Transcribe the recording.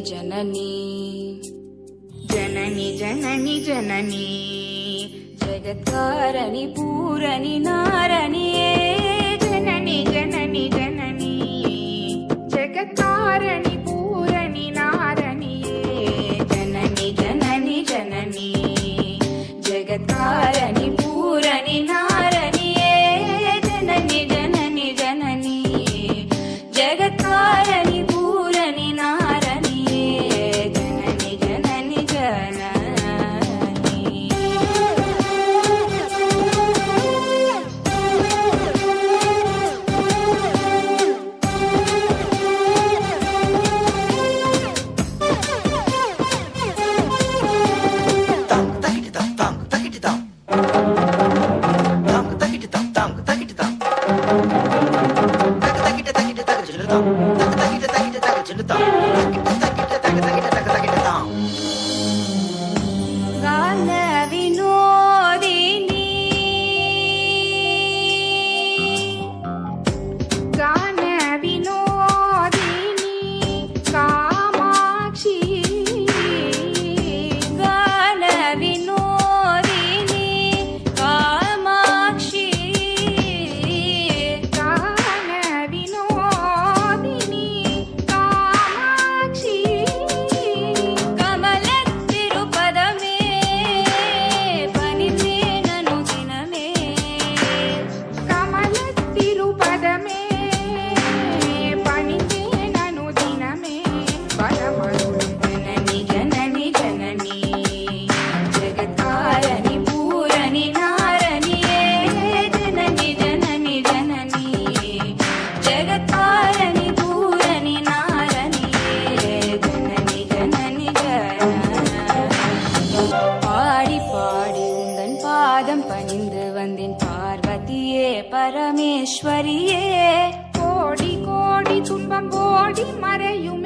जननी जननी जननी जननी जगत्कारणि पूरणि नारणी जननी जननी जननी जगत्कारणि पूरणि नारणी जननी जननी जननी जगत्कारणि पूरणि नारणी जननी जननी जननी जगत्कारणि पूरणि नारणी जननी जननी जननी गान विनोदिनी गान विनोदिनी कामाक्षी गान विनोदिनी कामाक्षी गान विनोदिनी कामाक्षी कमलतिरुपदमे पनितेननु दिनमे कमलतिरुपदमे पणितेननु दिनमे परमरुळु जननी जननी जननी जगत्कारणि पूरणि नारणी जननी जननी जननी जगत्कारणि पूरणि नारणी जननी जननी பாடி பாடி உந்தன் பாதம் பணிந்து வந்தேன் பார்வதியே பரமேஸ்வரியே கோடி கோடி துன்பம் ஓடி மறையும்